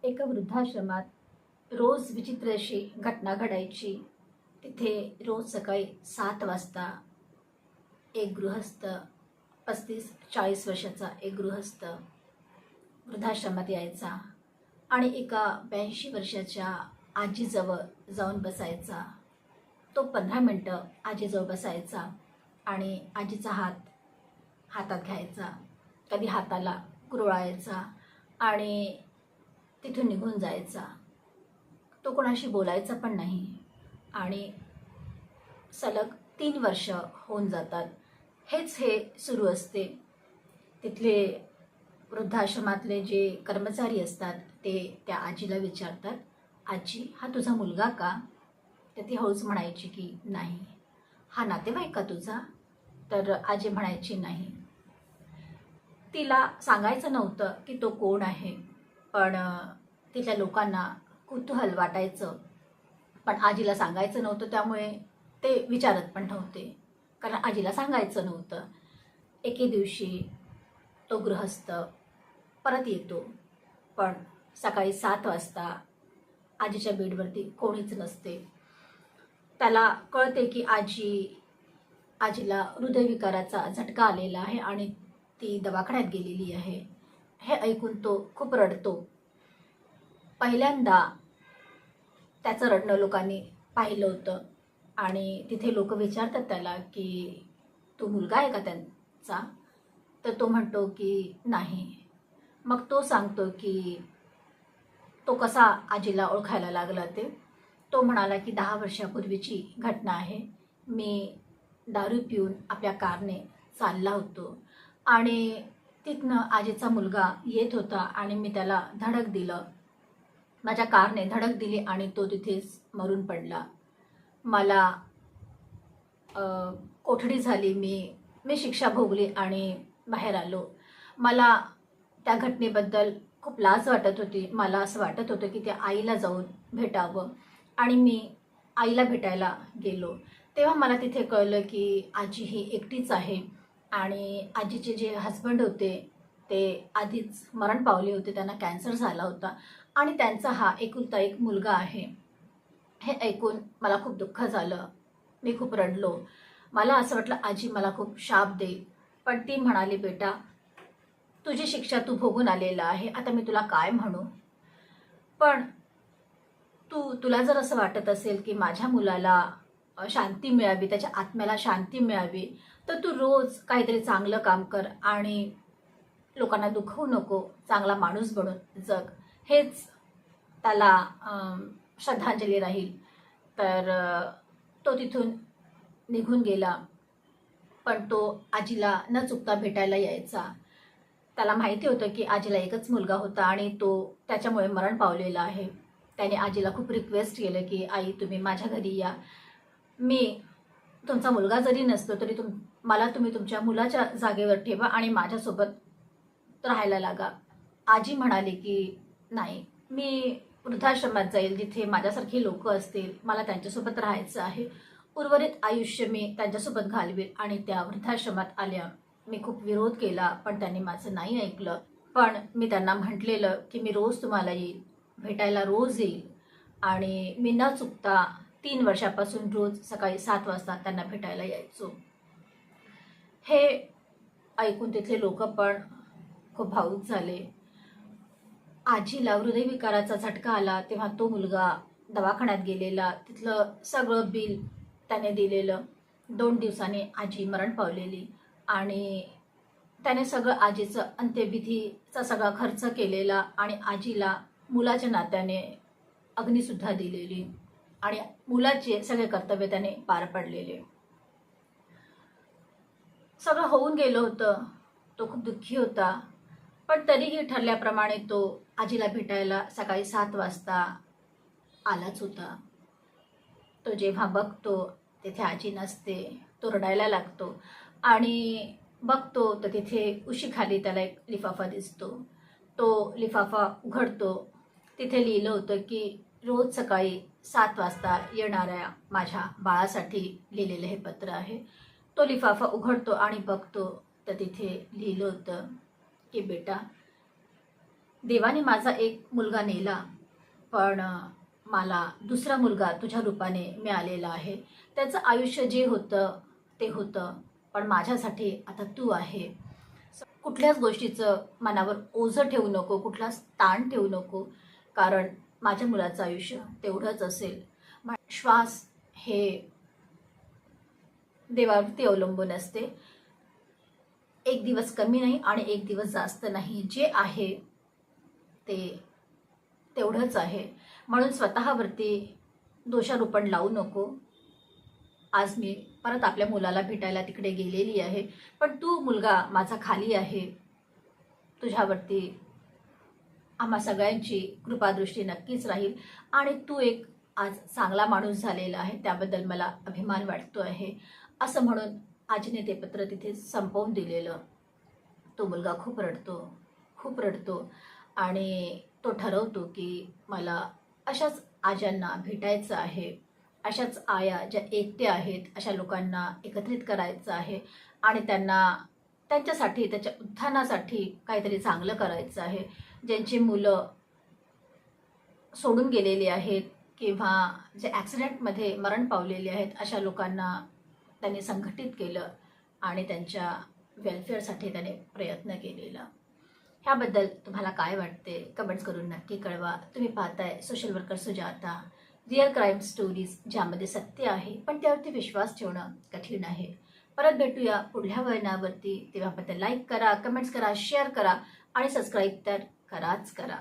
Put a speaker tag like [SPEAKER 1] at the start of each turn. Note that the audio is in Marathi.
[SPEAKER 1] एका वृद्धाश्रमात रोज विचित्र अशी घटना घडायची. तिथे रोज सकाळी 7 वाजता एक गृहस्थ 35-40 वर्षाचा एक गृहस्थ वृद्धाश्रमात यायचा आणि एका 82 वर्षाच्या आजीजवळ जाऊन बसायचा. तो 15 मिनटं आजीजवळ बसायचा आणि आजीचा हातात घ्यायचा, कधी हाताला कुरवाळायचा आणि तिथून निघून जायचा. तो कोणाशी बोलायचा पण नाही आणि सलग 3 वर्ष होऊन जातात. हे सुरू असते. तिथले वृद्धाश्रमातले जे कर्मचारी असतात ते त्या आजीला विचारतात, आजी हा तुझा मुलगा का? तर ती हळूच म्हणायची की नाही. हा नातेवाईक का तुझा? तर आजी म्हणायची नाही. तिला सांगायचं नव्हतं की तो कोण आहे, पण तिथल्या लोकांना कुतूहल वाटायचं, पण आजीला सांगायचं नव्हतं. त्यामुळे ते विचारत पण नव्हते, कारण आजीला सांगायचं नव्हतं. एके दिवशी तो गृहस्थ परत येतो, पण सकाळी 7 वाजता आजीच्या बेडवरती कोणीच नसते. त्याला कळते की आजीला हृदयविकाराचा झटका आलेला आहे आणि ती दवाखान्यात गेलेली आहे. हे ऐकून तो खूप रडतो. पहिल्यांदा त्याचं रडणं लोकांनी पाहिलं होतं आणि तिथे लोक विचारतात त्याला की तो मुलगा आहे का त्यांचा? तर तो म्हणतो की नाही. मग तो सांगतो की तो कसा आजीला ओळखायला लागला ते. तो म्हणाला की 10 वर्षापूर्वीची घटना आहे. मी दारू पिऊन आपल्या कारने चालला होतो आणि तिथनं आजीचा मुलगा येत होता आणि मी त्याला धडक दिलं. माझ्या कारने धडक दिली आणि तो तिथेच मरून पडला. मला कोठडी झाली. मी शिक्षा भोगली आणि बाहेर आलो. मला त्या घटनेबद्दल खूप लाज वाटत होती. मला असं वाटत होतं की त्या आईला जाऊन भेटावं आणि मी आईला भेटायला गेलो. तेव्हा मला तिथे कळलं की आजी ही एकटीच आहे आणि आजीचे जे हस्बंड होते ते आधीच मरण पावले होते. त्यांना कॅन्सर झाला होता आणि त्यांचा हा एकुलता एक मुलगा आहे. हे ऐकून मला खूप दुःख झालं. मी खूप रडलो. मला असं वाटलं आजी मला खूप शाप देईल, पण ती म्हणाली, बेटा तुझी शिक्षा तू भोगून आलेला आहे, आता मी तुला काय म्हणू. पण तुला जर असं वाटत असेल की माझ्या मुलाला शांती मिळावी, त्याच्या आत्म्याला शांती मिळावी, तर तू रोज काहीतरी चांगलं काम कर आणि लोकांना दुखवू नको, चांगला माणूस बनून जग. हेच त्याला श्रद्धांजली राहील. तर तो तिथून निघून गेला, पण तो आजीला न चुकता भेटायला यायचा. त्याला माहिती होतं की आजीला एकच मुलगा होता आणि तो त्याच्यामुळे मरण पावलेला आहे. त्याने आजीला खूप रिक्वेस्ट केलं की आई तुम्ही माझ्या घरी या. मी तुमचा मुलगा जरी नसतो तरी मला तुम्ही तुमच्या मुलाच्या जागेवर ठेवा आणि माझ्यासोबत राहायला लागा. आजी म्हणाली की नाही, मी वृद्धाश्रमात जाईल जिथे माझ्यासारखी लोक असतील, मला त्यांच्यासोबत राहायचं आहे. उर्वरित आयुष्य मी त्यांच्यासोबत घालवेल. आणि त्या वृद्धाश्रमात आल्या. मी खूप विरोध केला, पण त्यांनी माझं नाही ऐकलं. पण मी त्यांना म्हटलेलं की मी रोज तुम्हाला येईल, भेटायला रोज येईल आणि मी न चुकता 3 वर्षापासून रोज सकाळी 7 वाजता त्यांना भेटायला यायचो. हे ऐकून तिथले लोक पण खूप भावूक झाले. आजीला हृदयविकाराचा झटका आला तेव्हा तो मुलगा दवाखान्यात गेलेला, तिथलं सगळं बिल त्याने दिलेलं. 2 दिवसांनी आजी मरण पावलेली आणि त्याने सगळं आजीचं अंत्यविधीचा सगळा खर्च केलेला आणि आजीला मुलाच्या नात्याने अग्नीसुद्धा दिलेली आणि मुलाचे सगळे कर्तव्य त्याने पार पडलेले. सगळं होऊन गेलं होतं. तो खूप दुःखी होता, पण तरीही ठरल्याप्रमाणे तो आजीला भेटायला सकाळी 7 वाजता आलाच होता. तो जेव्हा बघतो तिथे आजी नसते, तो रडायला लागतो आणि बघतो तर तिथे उशीखाली त्याला एक लिफाफा दिसतो. तो लिफाफा उघडतो. तिथे लिहिलं होतं की रोज सकाळी 7 वाजता येणाऱ्या माझ्या बाळासाठी लिहिलेलं हे पत्र आहे. तो लिफाफा उघडतो आणि बघतो तर तिथे लिहिलं होतं की बेटा देवाने माझा एक मुलगा नेला, पण मला दुसरा मुलगा तुझ्या रूपाने मिळालेला आहे. त्याचं आयुष्य जे होतं ते होतं, पण माझ्यासाठी आता तू आहे. कुठल्याच गोष्टीचं मनावर ओझं ठेवू नको, कुठलाच ताण ठेवू नको, कारण माझ्या मुलाचं आयुष्य तेवढंच असेल. श्वास हे देवावरती अवलंबून असते. एक दिवस कमी नाही आणि एक दिवस जास्त नाही. जे आहे ते तेवढंच आहे. म्हणून स्वतःवरती दोषारोपण लावू नको. आज मी परत आपल्या मुलाला भेटायला तिकडे गेलेली आहे, पण तू मुलगा माझा खाली आहे. तुझ्यावरती आम्हा सगळ्यांची कृपादृष्टी नक्कीच राहील आणि तू एक आज चांगला माणूस झालेला आहे, त्याबद्दल मला अभिमान वाटतो आहे. असं म्हणून आजीने ते पत्र तिथे संपवून दिलेलं. तो मुलगा खूप रडतो, खूप रडतो आणि तो ठरवतो की मला अशाच आज्यांना भेटायचं आहे, अशाच आया ज्या एकट्या आहेत अशा लोकांना एकत्रित करायचं आहे आणि त्यांना त्यांच्यासाठी त्याच्या उत्थानासाठी काहीतरी चांगलं करायचं आहे. ज्यांची मुलं सोडून गेलेली आहेत किंवा जे ॲक्सिडेंटमध्ये मरण पावलेले आहेत अशा लोकांना त्यांनी संघटित केलं आणि त्यांच्या वेलफेअरसाठी त्याने प्रयत्न केलेला. ह्याबद्दल तुम्हाला काय वाटते कमेंट्स करून नक्की कळवा. तुम्ही पाहताय social worker Sujata, real crime stories, ज्यामध्ये सत्य आहे पण त्यावरती विश्वास ठेवणं कठीण आहे. परत भेटूया पुढल्या वळणावरती. तेव्हापर्यंत लाईक करा, कमेंट्स करा, शेअर करा आणि सबस्क्राईब तर कराच करा.